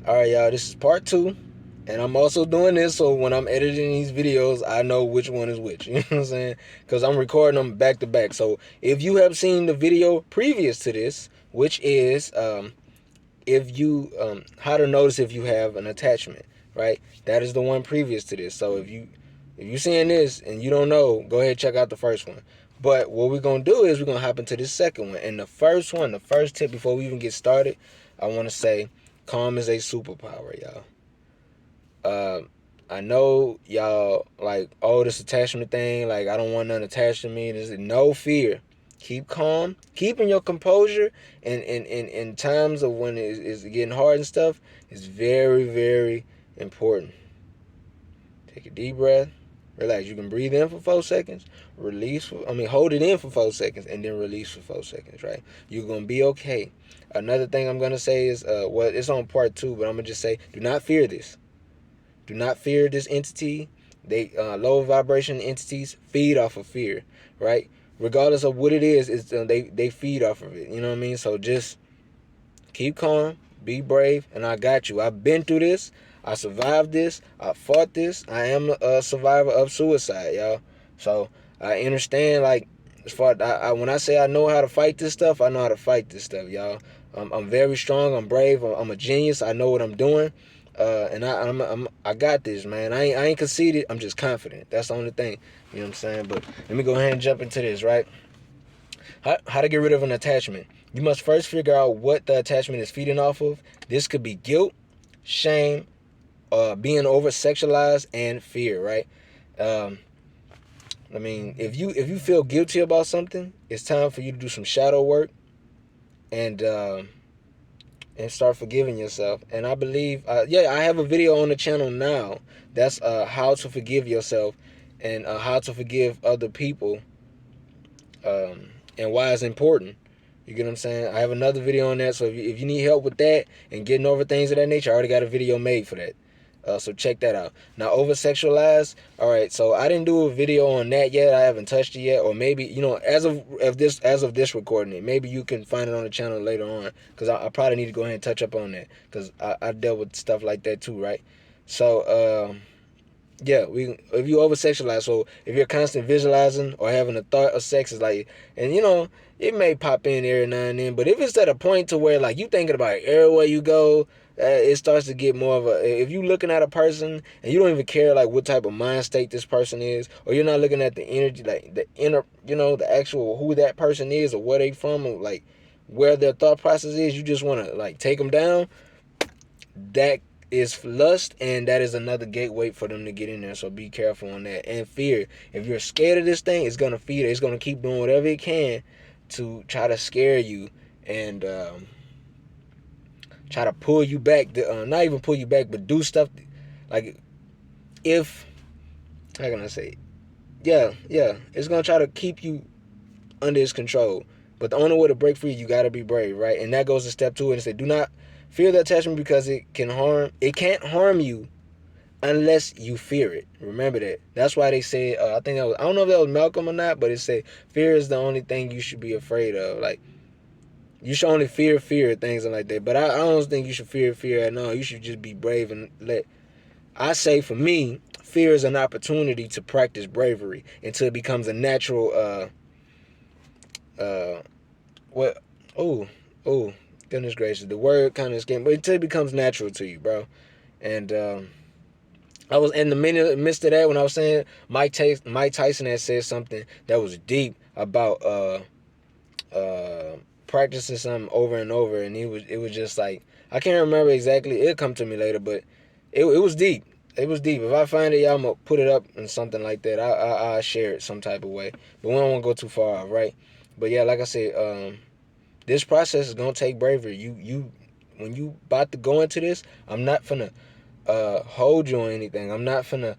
All right, y'all, this is part 2. And I'm also doing this so when I'm editing these videos, I know which one is which. You know what I'm saying? Because I'm recording them back to back. So if you have seen the video previous to this, which is if you how to notice if you have an attachment, right? That is the one previous to this. So if you seeing this and you don't know, go ahead and check out the first one. But what we're gonna do is we're gonna hop into this second one. And the first one, the first tip before we even get started, I want to say, calm is a superpower, y'all. Uh, I know y'all like, oh, this attachment thing, like I don't want nothing attached to me. There's no fear. Keep calm, keeping your composure, and in times of when it's getting hard and stuff, is very, very important. Take a deep breath, relax. You can breathe in for 4 seconds, hold it in for 4 seconds, and then release for 4 seconds. Right? You're gonna be okay. Another thing I'm gonna say is, well, it's on part 2, but I'm gonna just say, do not fear this. Do not fear this entity. They low vibration entities feed off of fear, right? Regardless of what it is, it's they feed off of it. You know what I mean? So just keep calm, be brave, and I got you. I've been through this. I survived this. I fought this. I am a survivor of suicide, y'all. So I understand. Like, as far when I say I know how to fight this stuff, I know how to fight this stuff, y'all. I'm very strong. I'm brave. I'm a genius. I know what I'm doing. And I got this, man. I ain't conceited. I'm just confident. That's the only thing. You know what I'm saying? But let me go ahead and jump into this, right? How to get rid of an attachment. You must first figure out what the attachment is feeding off of. This could be guilt, shame, being over sexualized, and fear, right? Um, if you feel guilty about something, it's time for you to do some shadow work and start forgiving yourself. And I believe, I have a video on the channel now that's how to forgive yourself and how to forgive other people, and why it's important. You get what I'm saying? I have another video on that, so if you need help with that and getting over things of that nature, I already got a video made for that. So check that out. Now, over sexualized. All right, so I didn't do a video on that yet. I haven't touched it yet, or maybe as of this recording it, maybe you can find it on the channel later on, because I probably need to go ahead and touch up on that, because I dealt with stuff like that too, right? So yeah, if you over sexualize, so if you're constantly visualizing or having a thought of sex, is like, and it may pop in every now and then, but if it's at a point to where like you thinking about it everywhere you go, it starts to get more of a. If you looking at a person and you don't even care like what type of mind state this person is, or you're not looking at the energy, like the inner, the actual who that person is or where they from, or like where their thought process is, you just want to like take them down. That is lust, and that is another gateway for them to get in there. So be careful on that. And fear. If you're scared of this thing, it's gonna feed it. It's gonna keep doing whatever it can to try to scare you and try to pull you back. Not even pull you back, but do stuff like, if, how can I say? Yeah. It's gonna try to keep you under its control. But the only way to break free, you gotta be brave, right? And that goes to step 2 and say, do not fear the attachment, because it can't harm you unless you fear it. Remember that. That's why they say, I think I don't know if that was Malcolm or not, but it said fear is the only thing you should be afraid of. Like, you should only fear things and like that. But I don't think you should fear at all. You should just be brave and let. I say, for me, fear is an opportunity to practice bravery until it becomes a natural. What? Oh, oh, goodness gracious, the word kind of escaped, but until it becomes natural to you, bro. And I was in the midst of that when I was saying Mike Tyson had said something that was deep about practicing something over and over, and it was just like, I can't remember exactly. It'll come to me later, but it was deep. It was deep. If I find it, y'all, I'm gonna put it up and something like that. I'll share it some type of way, but we don't want to go too far off, right? But yeah, like I said, this process is gonna take bravery. You when you about to go into this, I'm not finna hold you on anything. I'm not finna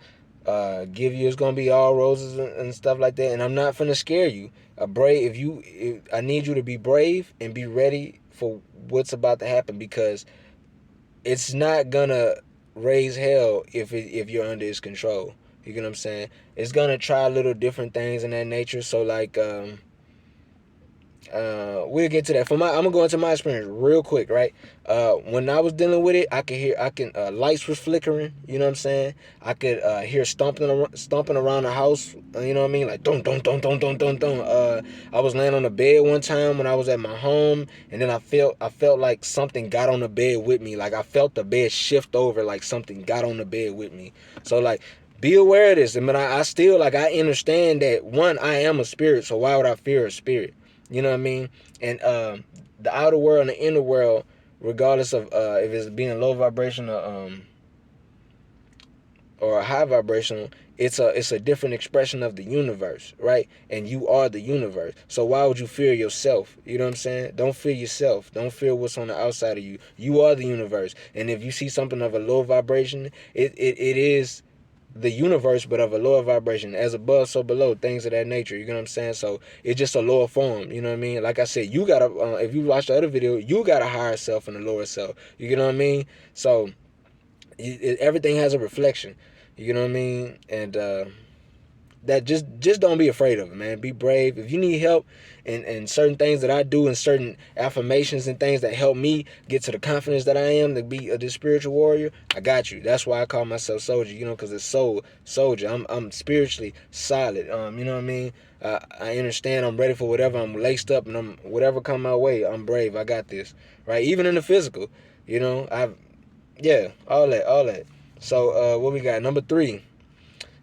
give you, it's gonna be all roses and stuff like that, and I'm not finna scare you. I need you to be brave and be ready for what's about to happen, because it's not gonna raise hell if you're under its control. You get what I'm saying? It's gonna try little different things in that nature. So like we'll get to that. I'm gonna go into my experience real quick, right? When I was dealing with it, I can lights was flickering. You know what I'm saying? I could hear stomping around the house. You know what I mean? Like dun dun dun dun dun dun dun. I was laying on the bed one time when I was at my home, and then I felt like something got on the bed with me. Like I felt the bed shift over, like something got on the bed with me. So like, be aware of this. I mean, I still, like, I understand that, one, I am a spirit, so why would I fear a spirit? You know what I mean? And the outer world and the inner world, regardless of if it's being low vibration or a high vibrational, it's a different expression of the universe, right? And you are the universe. So why would you fear yourself? You know what I'm saying? Don't fear yourself. Don't fear what's on the outside of you. You are the universe. And if you see something of a low vibration, it is the universe, but of a lower vibration. As above, so below, things of that nature. You know what I'm saying? So it's just a lower form. You know what I mean? Like I said, you gotta, if you watch the other video, you got a higher self and a lower self. You know what I mean? So everything has a reflection. You know what I mean? And that just don't be afraid of it, man. Be brave. If you need help in certain things that I do, and certain affirmations and things that help me get to the confidence that I am to be this spiritual warrior, I got you. That's why I call myself soldier, you know, because it's soldier. I'm spiritually solid. You know what I mean? I understand. I'm ready for whatever. I'm laced up, and I'm whatever come my way. I'm brave. I got this, right? Even in the physical, you know. Yeah, all that. So what we got? Number 3.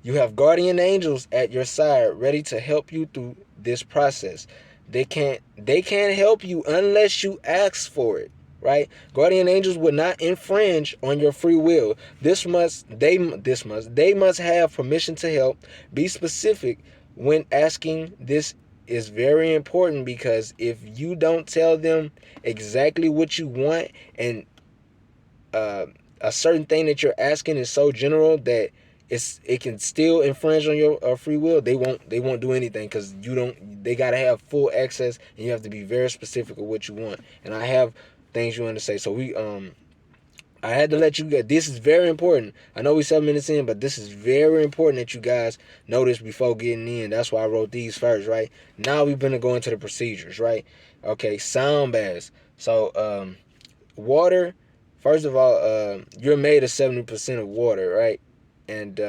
You have guardian angels at your side, ready to help you through this process. They can't help you unless you ask for it, right? Guardian angels will not infringe on your free will. They must have permission to help. Be specific when asking. This is very important, because if you don't tell them exactly what you want, and a certain thing that you're asking is so general that it can still infringe on your free will, they won't do anything, because they got to have full access, and you have to be very specific of what you want. And I have things you want to say, so I had to let you get this. Is very important. I know we're 7 minutes in, but this is very important that you guys know this before getting in. That's why I wrote these first, right? Now we're gonna go into the procedures, right? Okay, sound baths. So water. First of all, you're made of 70% of water, right? And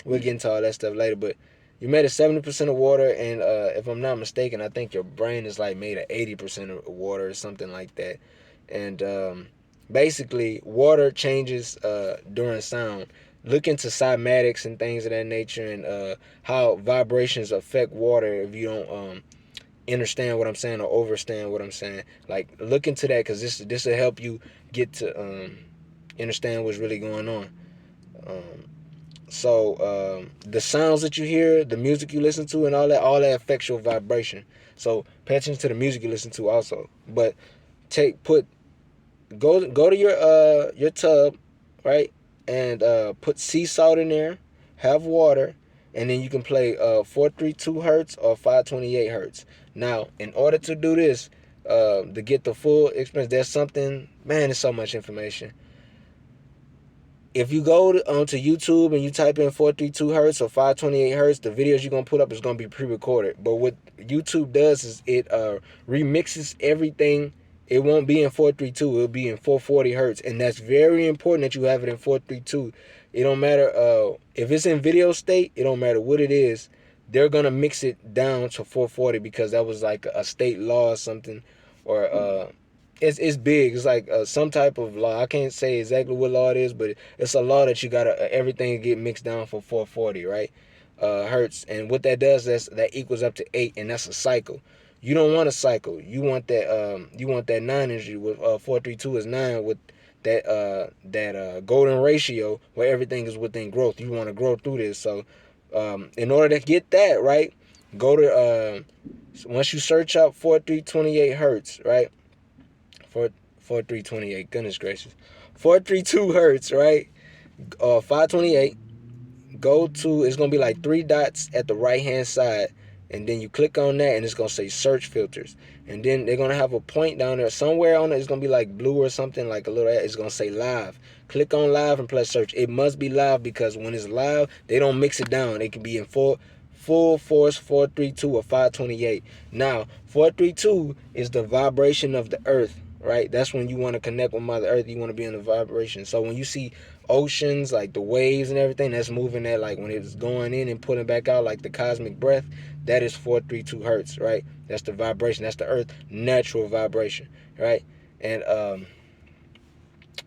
we'll get into all that stuff later. But you're made of 70% of water, and if I'm not mistaken, I think your brain is like made of 80% of water or something like that. And basically, water changes during sound. Look into cymatics and things of that nature, and how vibrations affect water if you don't understand what I'm saying or overstand what I'm saying. Like, look into that, because this will help you get to understand what's really going on. So the sounds that you hear, the music you listen to, and all that affects your vibration. So pay attention to the music you listen to also. But go to your tub, right, and put sea salt in there, have water, and then you can play 432 hertz or 528 hertz. Now, in order to do this, to get the full experience, there's something, man, there's so much information. If you go onto YouTube and you type in 432 hertz or 528 hertz, the videos you're going to put up is going to be pre-recorded. But what YouTube does is it remixes everything. It won't be in 432. It'll be in 440 hertz. And that's very important that you have it in 432. It don't matter if it's in video state. It don't matter what it is. They're going to mix it down to 440, because that was like a state law or something. Or it's big. It's like some type of law. I can't say exactly what law it is, but it's a law that you gotta everything get mixed down for 440, right? Hertz. And what that does, that equals up to 8, and that's a cycle. You don't want a cycle. You want that 9 energy. With 432 is 9, with that golden ratio where everything is within growth. You want to grow through this. So in order to get that right, go to once you search up 4328 hertz, right? 4328, goodness gracious, 432 hertz, right? 528. Go to, it's gonna be like 3 dots at the right hand side, and then you click on that, and it's gonna say search filters, and then they're gonna have a point down there somewhere on it. It's gonna be like blue or something, like a little. It's gonna say live. Click on live and press search. It must be live, because when it's live, they don't mix it down. It can be in full force 432 or 528. Now 432 is the vibration of the earth, right? That's when you want to connect with Mother Earth. You want to be in the vibration. So when you see oceans, like the waves and everything, that's moving at, like when it's going in and pulling back out, like the cosmic breath, that is 432 hertz, right? That's the vibration. That's the earth natural vibration, right? And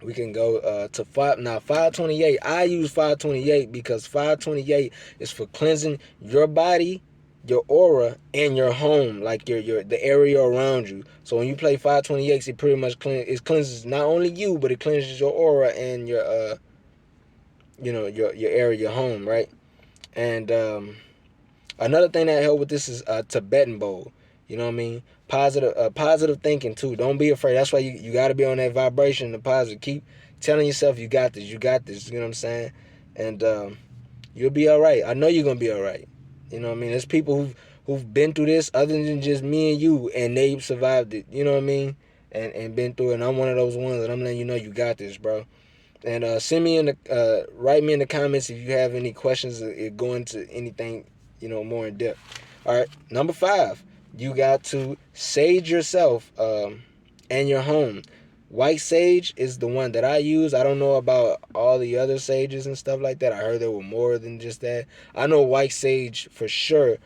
we can go to 528. I use 528 because 528 is for cleansing your body, your aura, and your home, like your the area around you. So when you play 528, it pretty much cleanses not only you, but it cleanses your aura and your your area, your home, right? And another thing that help with this is Tibetan bowl. You know what I mean? Positive thinking too. Don't be afraid. That's why you got to be on that vibration, the positive. Keep telling yourself you got this. You got this. You know what I'm saying? And you'll be all right. I know you're gonna be all right. You know what I mean? There's people who've been through this other than just me and you, and they survived it. You know what I mean? And been through it. And I'm one of those ones that I'm letting you know you got this, bro. And write me in the comments if you have any questions or go into anything, more in depth. All right, number 5, you got to sage yourself and your home. White sage is the one that I use. I don't know about all the other sages and stuff like that. I heard there were more than just that. I know white sage for sure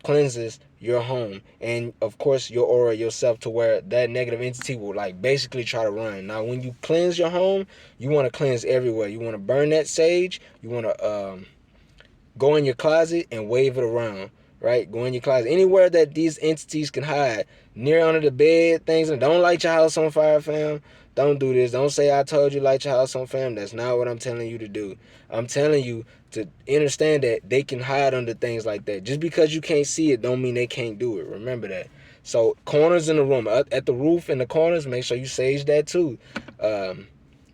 cleanses your home and of course your aura, yourself, to where that negative entity will like basically try to run. Now when you cleanse your home, you want to cleanse everywhere. You want to burn that sage. You want to go in your closet and wave it around, right? Go in your closet, anywhere that these entities can hide, near under the bed, things. And don't light your house on fire, fam. Don't do this. Don't say I told you light your house on fire. That's not what I'm telling you to do. I'm telling you to understand that they can hide under things like that. Just because you can't see it don't mean they can't do it. Remember that. So corners in the room, at the roof in the corners, make sure you sage that too.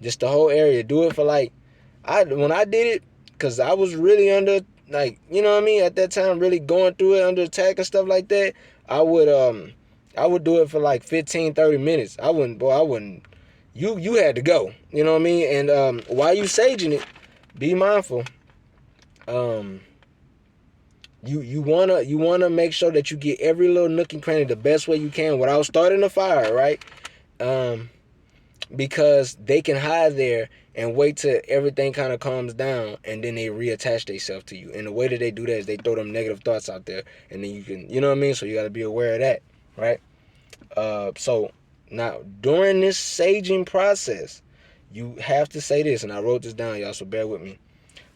Just the whole area. Do it for when I did it, because I was really under, like, you know what I mean, at that time, really going through it under attack and stuff like that. I would do it for like 15-30 minutes. I wouldn't. You had to go. You know what I mean? And while you saging it, be mindful. You wanna make sure that you get every little nook and cranny the best way you can without starting a fire, right? Because they can hide there and wait till everything kind of calms down, and then they reattach themselves to you. And the way that they do that is they throw them negative thoughts out there, and then you can, you know what I mean? So you got to be aware of that, right? So now during this saging process, you have to say this, and I wrote this down, y'all, so bear with me.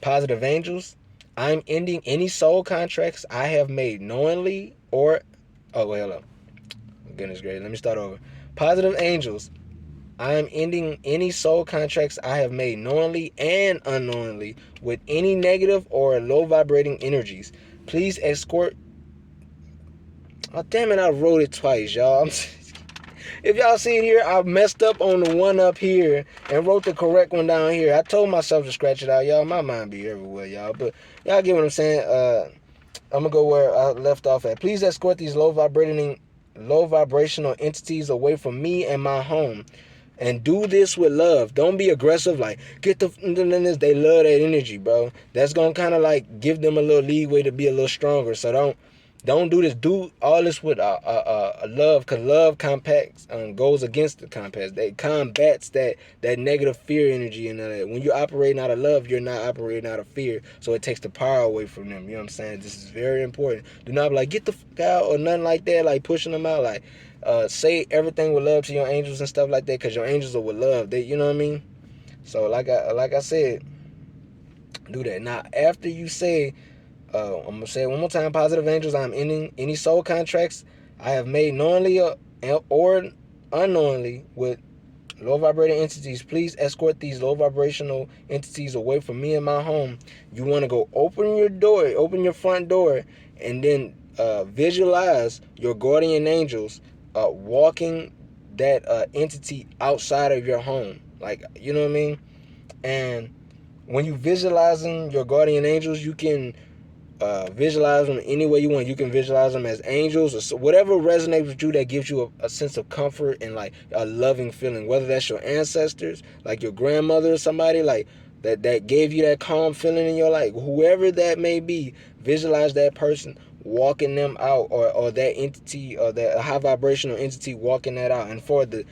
Positive angels, I'm ending any soul contracts I have made knowingly or... Oh, wait, hold up. Goodness gracious. Let me start over. Positive angels, I am ending any soul contracts I have made knowingly and unknowingly with any negative or low vibrating energies. Please escort... Oh, damn it, I wrote it twice, y'all. If y'all see it here, I messed up on the one up here and wrote the correct one down here. I told myself to scratch it out, y'all. My mind be everywhere, y'all. But y'all get what I'm saying. I'm going to go where I left off at. Please escort these low vibrational entities away from me and my home. And do this with love. Don't be aggressive, like, get the... They love that energy, bro. That's going to kind of, like, give them a little leeway to be a little stronger. So don't do this. Do all this with love, because love compacts, goes against the compacts. They combats that negative fear energy. And when you're operating out of love, you're not operating out of fear. So it takes the power away from them. You know what I'm saying? This is very important. Do not be like, get the fuck out or nothing like that, like pushing them out. Like, say everything with love to your angels and stuff like that, because your angels are with love. They, you know what I mean? So like I said, do that. Now, after you say... I'm going to say it one more time. Positive angels, I'm ending any soul contracts I have made knowingly or unknowingly with low vibrating entities. Please escort these low vibrational entities away from me and my home. You want to go open your front door, and then visualize your guardian angels walking that entity outside of your home. Like, you know what I mean? And when you visualizing your guardian angels, you can visualize them any way you want. You can visualize them as angels or so, whatever resonates with you, that gives you a sense of comfort and like a loving feeling, whether that's your ancestors, like your grandmother or somebody. Like, that gave you that calm feeling in your life, whoever that may be, visualize that person walking them out, or that entity, or that high vibrational entity walking that out. And for the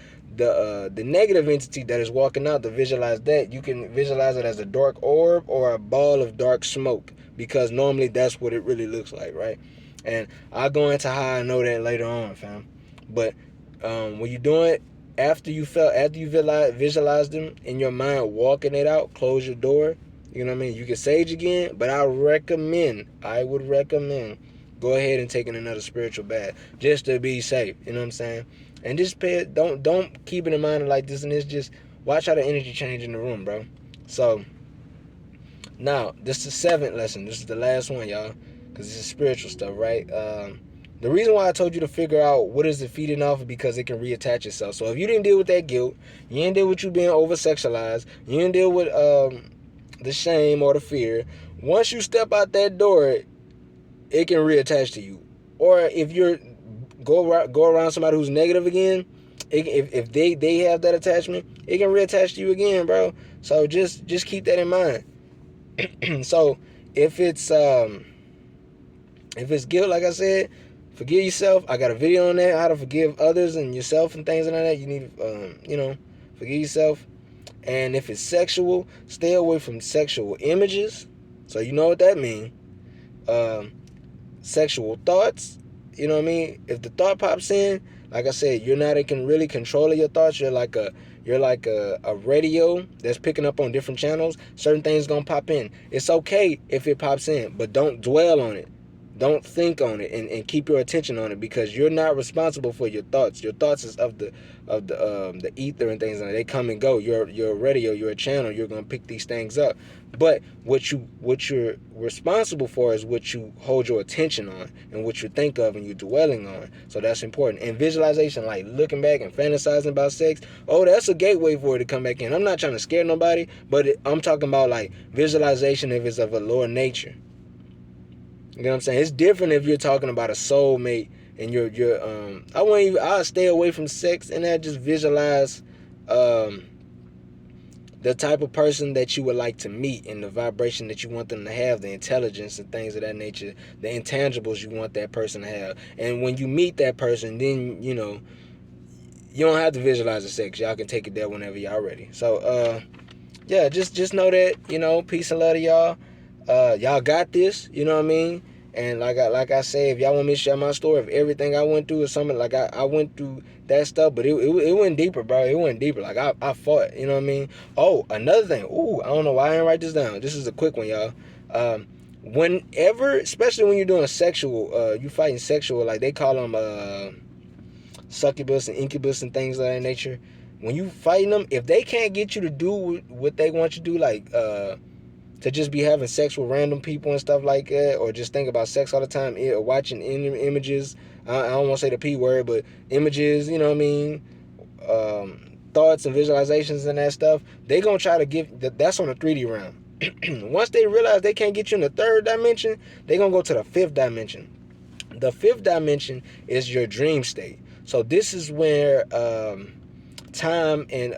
negative entity that is walking out, to visualize that, you can visualize it as a dark orb or a ball of dark smoke, because normally that's what it really looks like, right? And I'll go into how I know that later on, fam. But when you do it, after you visualize them in your mind walking it out, close your door. You know what I mean? You can sage again, but I would recommend go ahead and taking another spiritual bath just to be safe. You know what I'm saying? And just don't keep it in mind like this and this. Just watch how the energy change in the room, bro. So now this is the 7th lesson. This is the last one, y'all, because this is spiritual stuff, right? The reason why I told you to figure out what is it feeding off is because it can reattach itself. So if you didn't deal with that guilt, you didn't deal with you being over sexualized, you didn't deal with the shame or the fear, once you step out that door, it can reattach to you. Or if you're go around somebody who's negative again, if they have that attachment, it can reattach to you again, bro. So just keep that in mind. So if it's guilt, like I said, forgive yourself. I got a video on that, how to forgive others and yourself and things like that. You need to forgive yourself. And if it's sexual, stay away from sexual images. So you know what that means. Sexual thoughts. You know what I mean? If the thought pops in, like I said, you're not in really control of your thoughts. You're like a radio that's picking up on different channels. Certain things gonna pop in. It's okay if it pops in, but don't dwell on it. Don't think on it, and keep your attention on it, because you're not responsible for your thoughts. Your thoughts is of the ether and things like that. They come and go. You're a radio, you're a channel, you're gonna pick these things up. But what you're responsible for is what you hold your attention on and what you think of and you're dwelling on. So that's important. And visualization, like looking back and fantasizing about sex, that's a gateway for it to come back in. I'm not trying to scare nobody, but I'm talking about like visualization if it's of a lower nature. You know what I'm saying? It's different if you're talking about a soulmate and I'll stay away from sex, and I just visualize the type of person that you would like to meet and the vibration that you want them to have, the intelligence and things of that nature, the intangibles you want that person to have. And when you meet that person, then you don't have to visualize the sex. Y'all can take it there whenever y'all ready. So yeah, just know that, peace and love to y'all. Y'all got this, you know what I mean? And like I say, if y'all want me to share my story of everything I went through or something, like I went through that stuff, but it went deeper, bro. It went deeper. Like I fought, you know what I mean? Oh, another thing. I don't know why I didn't write this down. This is a quick one, y'all. Whenever, especially when you're doing sexual, you fighting sexual, like they call them succubus and incubus and things of that nature. When you fighting them, if they can't get you to do what they want you to do, like to just be having sex with random people and stuff like that, or just think about sex all the time, or watching images, I don't want to say the P word, but images, you know what I mean, thoughts and visualizations and that stuff, they gonna try to that's on the 3D realm. Once they realize they can't get you in the 3rd dimension, they gonna go to the 5th dimension. The 5th dimension is your dream state. So this is where time and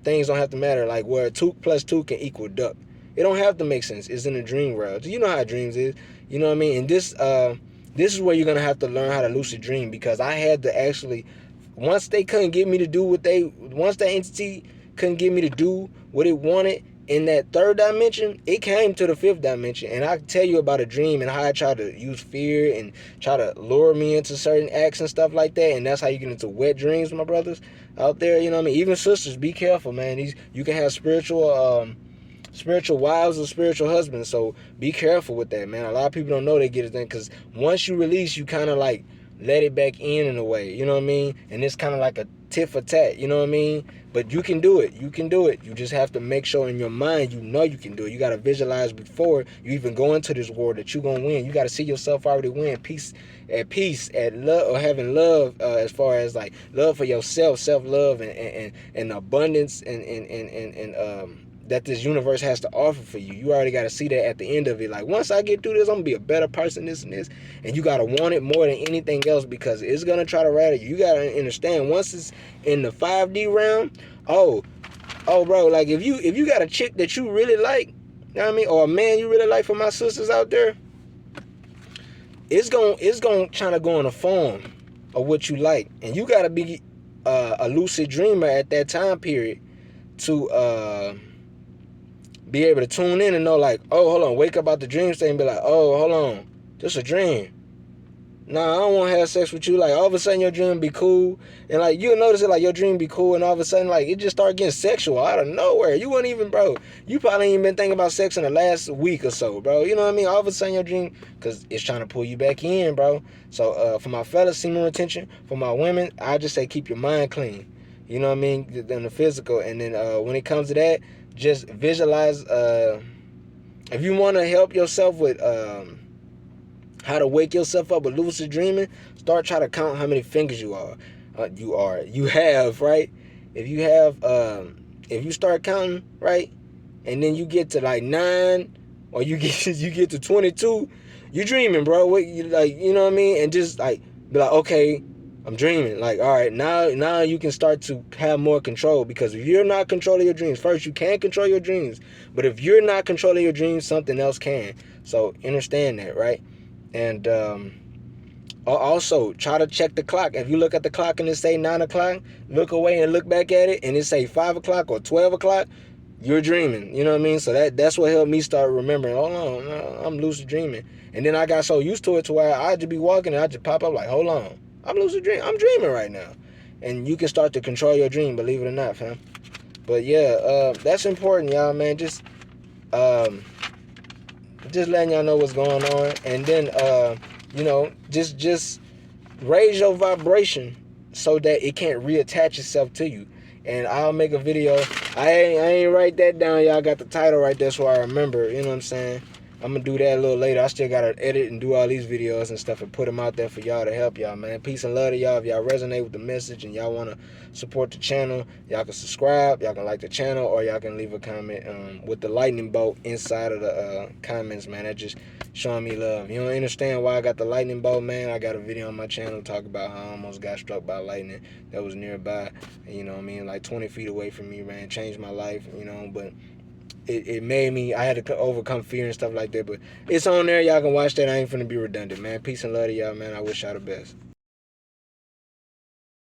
things don't have to matter, like where 2 + 2 can equal duck. It don't have to make sense. It's in the dream world. You know how dreams is. You know what I mean? And this is where you're going to have to learn how to lucid dream, because I had to actually, once they couldn't get me to do once that entity couldn't get me to do what it wanted in that 3rd dimension, it came to the 5th dimension. And I can tell you about a dream and how I tried to use fear and try to lure me into certain acts and stuff like that. And that's how you get into wet dreams, my brothers out there. You know what I mean? Even sisters, be careful, man. You can have spiritual wives or spiritual husbands, so be careful with that, man. A lot of people don't know they get it then, because once you release, you kind of like let it back in a way, you know what I mean? And it's kind of like a tit for tat, you know what I mean? But you can do it. You just have to make sure in your mind you can do it. You got to visualize before you even go into this war that you're going to win. You got to see yourself already win, peace, at love, or having love, as far as like love for yourself, self-love, and abundance, and that this universe has to offer for you. You already got to see that at the end of it. Like, once I get through this, I'm going to be a better person, this and this. And you got to want it more than anything else, because it's going to try to rattle you. You got to understand, once it's in the 5D realm, Oh, bro, like if you got a chick that you really like, you know what I mean, or a man you really like, for my sisters out there, it's gonna try to go in the form of what you like, and you gotta be a lucid dreamer at that time period to be able to tune in and know, like, oh, hold on, wake up out the dream state and be like, oh, hold on, just a dream. Nah, I don't want to have sex with you. Like, all of a sudden your dream be cool, and like you'll notice it, like your dream be cool, and all of a sudden like it just start getting sexual out of nowhere. You wouldn't even, bro. You probably ain't even been thinking about sex in the last week or so, bro. You know what I mean? All of a sudden your dream, cause it's trying to pull you back in, bro. So for my fellas, semen retention. For my women, I just say keep your mind clean. You know what I mean? Than the physical, and then when it comes to that, just visualize. If you want to help yourself with how to wake yourself up with lucid dreaming, start trying to count how many fingers you have, right? If you have if you start counting, right, and then you get to like 9, or you get to 22, you're dreaming, bro. What you, like, you know what I mean? And just like be like, okay, I'm dreaming. Like, all right, now you can start to have more control, because if you're not controlling your dreams, first you can't control your dreams, but if you're not controlling your dreams, something else can. So understand that, right? And also try to check the clock. If you look at the clock and it say 9 o'clock, look away and look back at it and it say 5 o'clock or 12 o'clock, you're dreaming. You know what I mean? So that's what helped me start remembering, hold on, no, I'm lucid dreaming. And then I got so used to it to where I just be walking and I just pop up like, hold on, I'm lucid dreaming. I'm dreaming right now. And you can start to control your dream, believe it or not, fam. But yeah, that's important, y'all, man. Just letting y'all know what's going on. And then just raise your vibration so that it can't reattach itself to you. And I'll make a video. I ain't write that down. Y'all got the title right there, so I remember. You know what I'm saying? I'm gonna do that a little later. I still gotta edit and do all these videos and stuff and put them out there for y'all to help y'all, man. Peace and love to y'all. If y'all resonate with the message and y'all wanna support the channel, y'all can subscribe, y'all can like the channel, or y'all can leave a comment with the lightning bolt inside of the comments, man. That just showing me love. You don't understand why I got the lightning bolt, man? I got a video on my channel talk about how I almost got struck by lightning that was nearby. You know what I mean? Like 20 feet away from me, man. Changed my life, you know, but it made me, I had to overcome fear and stuff like that. But it's on there. Y'all can watch that. I ain't finna be redundant, man. Peace and love to y'all, man. I wish y'all the best.